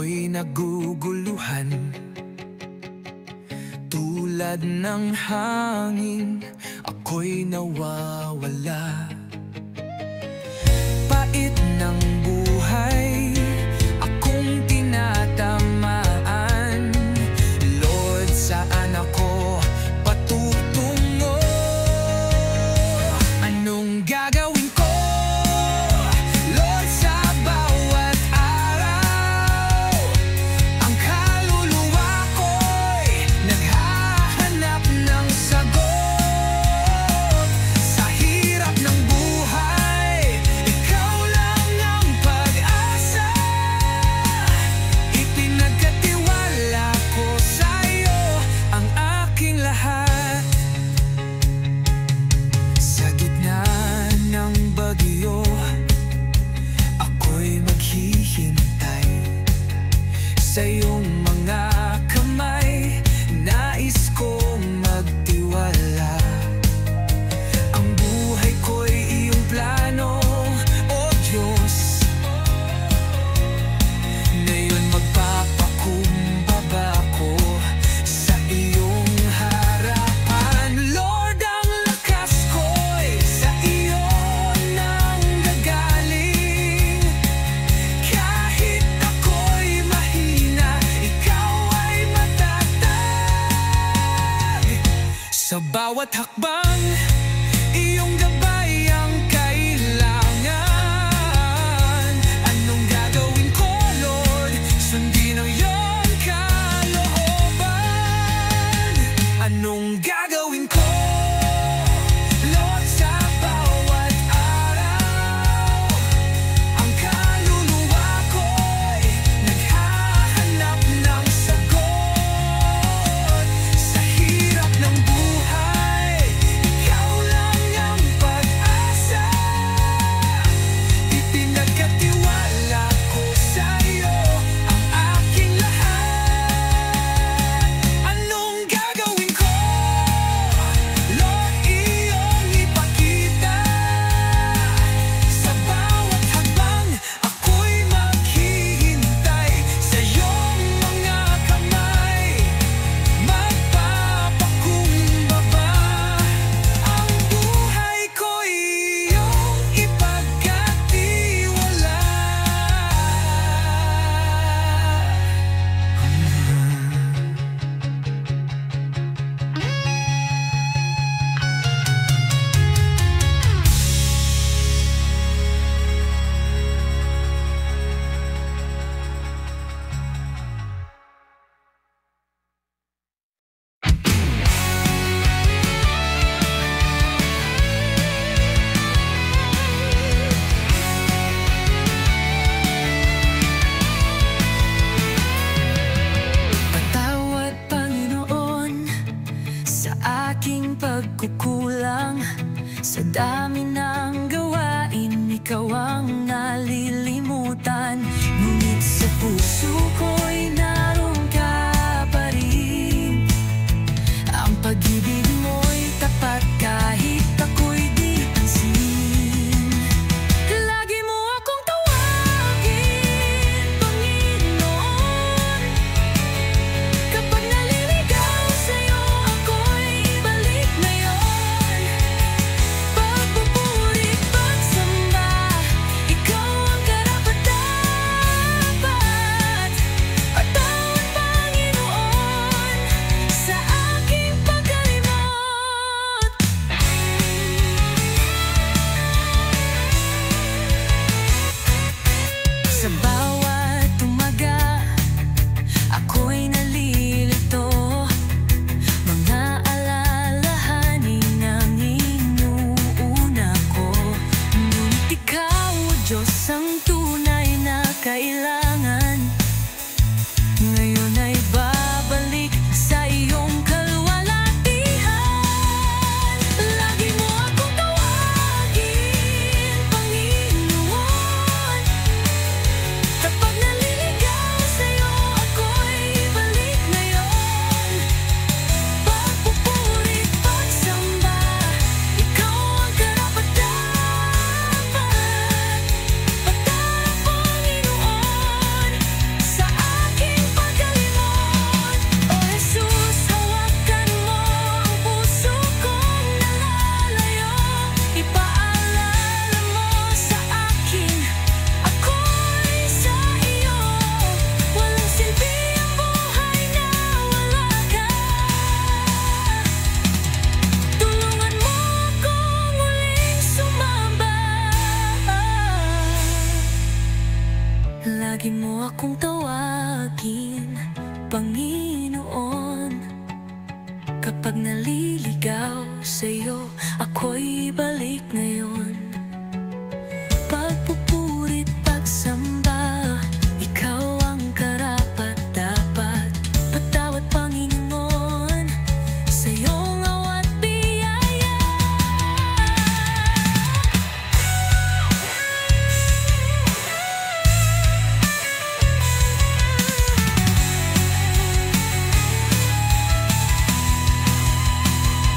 ako'y naguguluhan. Tulad ng hangin, ako'y nawawala. Pait ng buhay, akong tinatamaan. Lord, saan ako patutungo? Anong gagawin ko? Lord, sa bawat araw, ang kaluluwa ko'y naghahanap ng sagot. Sa hirap ng buhay, ikaw lang ang pag-asa. Ipinagkatiwala ko sa'yo ang aking lahat. Sa gitna ng bagyo, ako'y maghihintay sa iyong mga kamay. Nais kong magtiwala. Ang buhay ko'y iyong plano, O Diyos. Ngayon magpapakumbaba ko sa iyong harapan. Lord, ang lakas ko'y sa iyo nanggagaling. Kahit ako'y mahina, ikaw ay matatag. Sa bawat hakbang, iyong gabay ang kailangan. Anong gagawin ko, Lord? Sundin ang iyong kalooban. Anong gagawin ko, Lord, sa bawat araw? Ang kaluluwa ko'y naghahanap ng sagot. Sa hirap ng buhay, ikaw lang ang pag-asa. Ipinagkatiwala ko sa'yo ang aking lahat. Anong gagawin ko, Lord, iyong ipakita. Sa bawat hakbang, ako'y maghihintay sa iyong mga kamay. Magpapakumbaba, ang buhay ko'y iyong ipagkatiwala. Patawad, Panginoon, sa aking pagkukulang. Sa dami ng gawain, ikaw ang nalilimutan. Ngunit sa puso ko'y naroon ka pa rin. Ang pag-ibig mo'y tapat kahit ako'y di pansin. Lagi mo akong tawagin, Panginoon. Kapag naliligaw sa'yo, ako'y ibalik ngayon. Pagbubutihin tawagin, Panginoon. Kapag naliligaw sa'yo, ako'y balik ngayon. Pagpupurit, pagsamba, ikaw ang karapat-dapat. Patawad, Panginoon, sa'yong awat biyaya.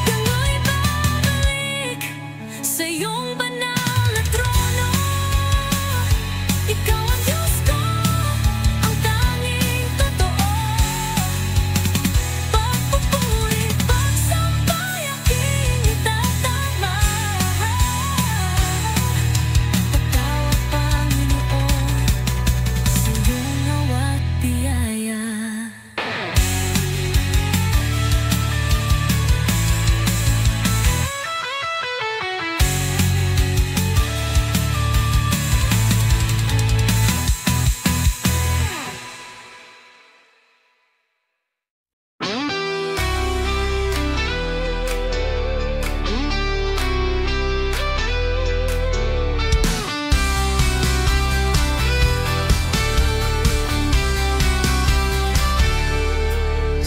Tango'y babalik sa iyong banal na trono. Ikaw ang Diyos ko, ang tanging totoo. Pagpupuri, pagsambay, aking itatama. Patawad, Panginoon, sa iyong awat biyaya.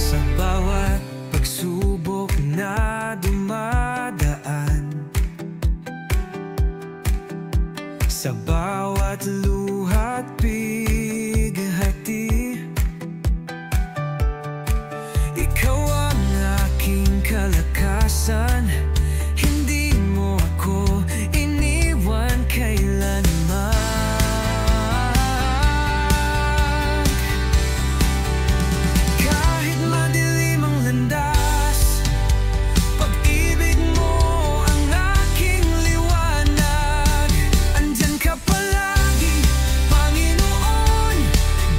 Sa bawat pagsubok na dumadaan, sa bawat luha't bighati, ikaw ang aking kalakasan. Hindi mo ako iniwan kailanman. Kahit madilim ang landas, pag-ibig mo ang aking liwanag. Andyan ka palagi, Panginoon,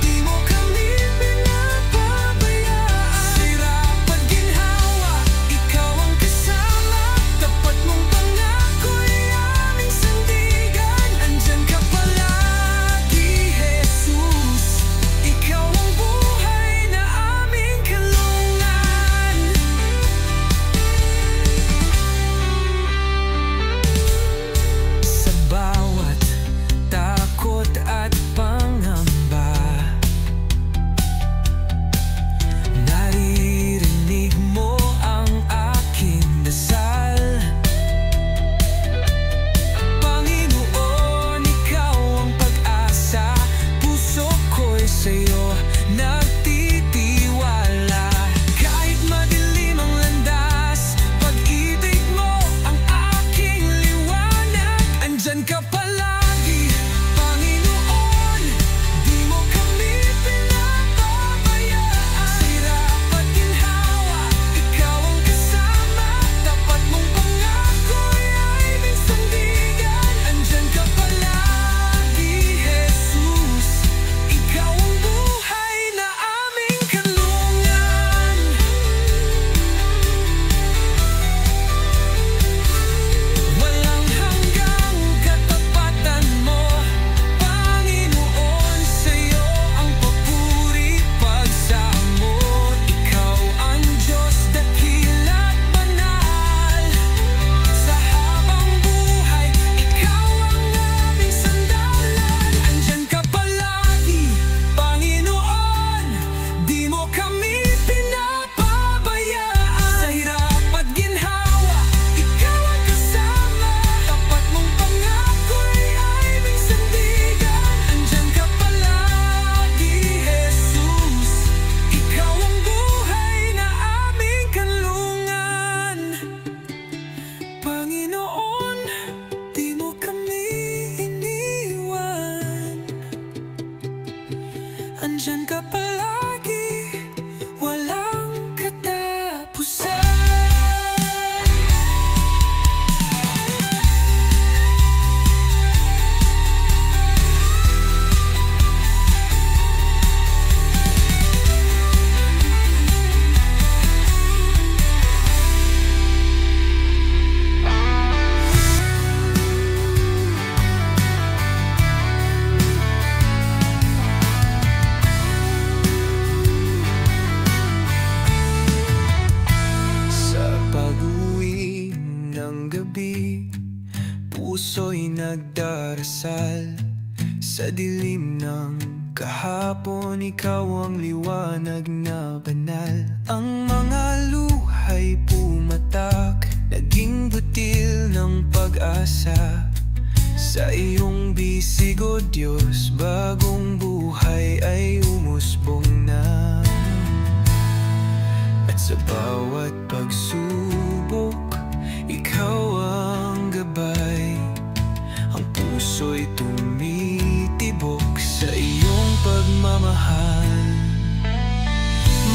di mo kami pinapabayaan. Hirap at ginhawa, ikaw ang kasama. Tapat mong pangako'y aming sandigan. Andyan ka palagi, Jesus, ikaw ang buhay na aming kalungan. Sa bawat takot at pangamba, naririnig mo ang aking dasal. Panginoon, ikaw ang pag-asa. Puso ko'y sa'yo nagtitiwala. Kahit madilim ang landas, pag-ibig mo ang aking liwanag. Andyan ka palagi, Panginoon, di mo kami pinapabayaan. Hirap at ginhawa, ikaw ang kasama. Tapat mong pangako'y aming sandigan. Andyan ka palagi, Jesus, ikaw ang buhay na nagdarasal. Sa dilim ng kahapon, ikaw ang liwanag na banal. Ang mga luhay pumatak, naging butil ng pag-asa. Sa iyong bisig, O Diyos, bagong buhay ay umusbong na. At sa bawat pagsubok, ikaw ang gabay. Ang puso'y tumitibok sa iyong pagmamahal.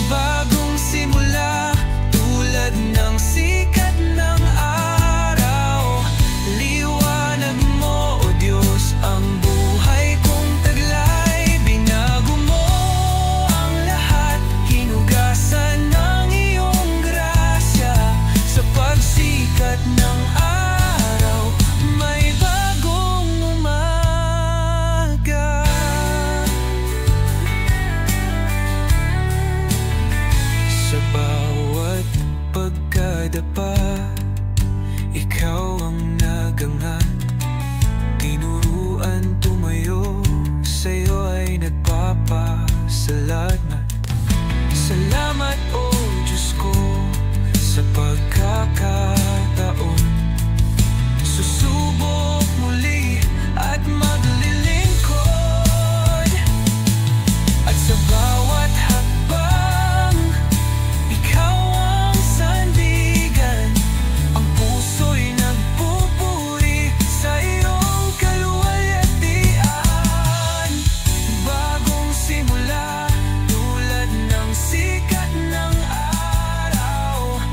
Bagong simula, tulad ng sikat ng araw. Liwanag mo, O Diyos, ang buhay kong taglay. Binago mo ang lahat, hinugasan ng iyong grasya. Sa pagsikat ng araw, may bagong umaga. Sa bawat pagkadapa, ikaw ang nagangat. Tinuruan tumayo, sa'yo ay nagpapasalamat. Salamat, O Diyos ko, sa pagkakataon. Susubok muli at maglilingkod. At sa bawat hakbang, ikaw ang sandigan. Ang puso'y nagpupuri sa iyong kaluwalhatian. Bagong simula, tulad ng sikat ng araw.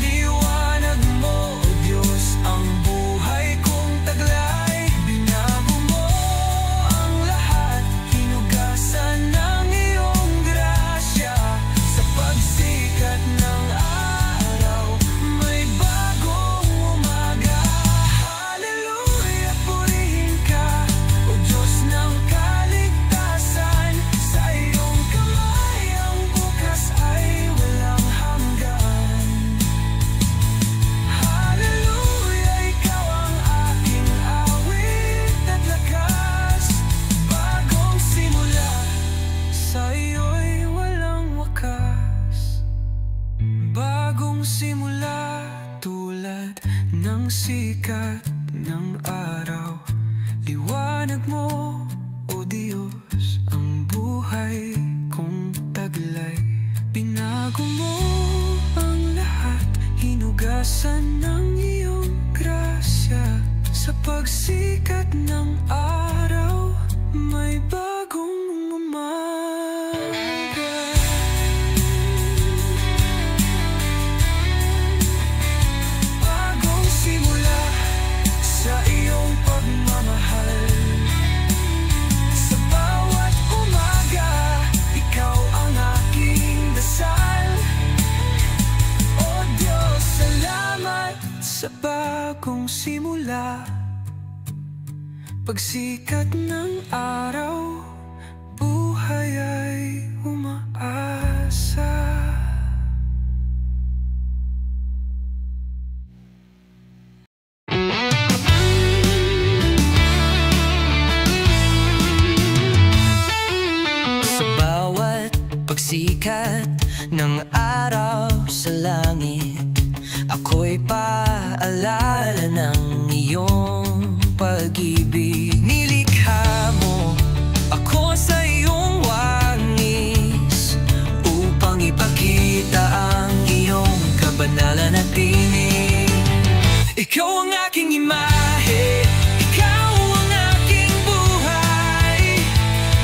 Liwanag mo, O Diyos, ang buhay kong taglay. Binago mo ang lahat, hinugasan ng iyong grasya. Sa pagsikat ng araw, may bagong umaga. Hallelujah, purihin ka, O Diyos ng kaligtasan. Sa iyong kamay ang bukas ay walang hanggan. Hallelujah, ikaw ang aking awit at lakas. Bagong simula, sa iyo'y walang wakas. Bagong simula, tulad ng sikat ng araw. Liwanag mo, O Diyos, ang buhay kong taglay. Binago mo ang lahat, hinugasan ng iyong grasya. Sa pagsikat ng araw, may bagong umaga. Bagong simula, sa iyong pagmamahal. Sa bawat umaga, ikaw ang aking dasal. O Diyos, salamat sa bagong simula. Pagsikat ng araw, buhay ay umaasa. Sa bawat pagsikat ng araw sa langit, ako'y paalala ng iyong pag-ibig. Nilikha mo ako sa iyong wangis, upang ipakita ang iyong kabanalan at tinig. Ikaw ang aking imahe, ikaw ang aking buhay.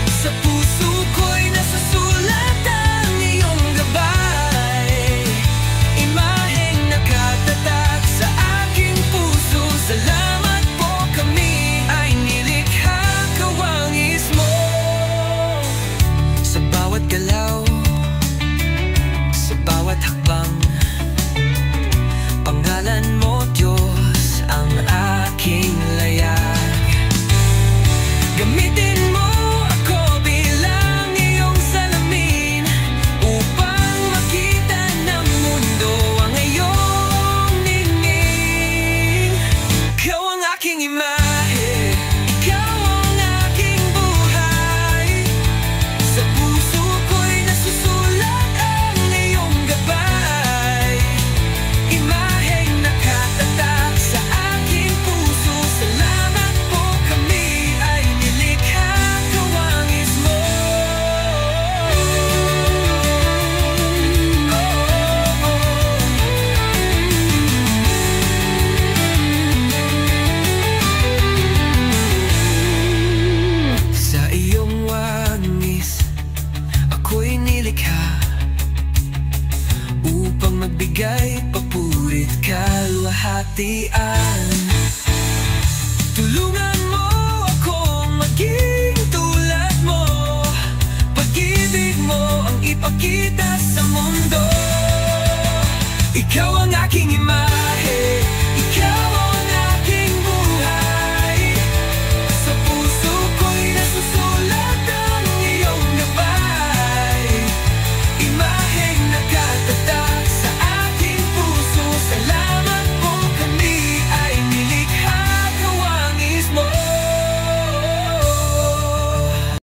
Sa puso ko'y nasusulat ang iyong gabay. Imaheng nakatatak sa aking puso. Salamat po, kami ay bigay, papurit, kalwahatian. Tulungan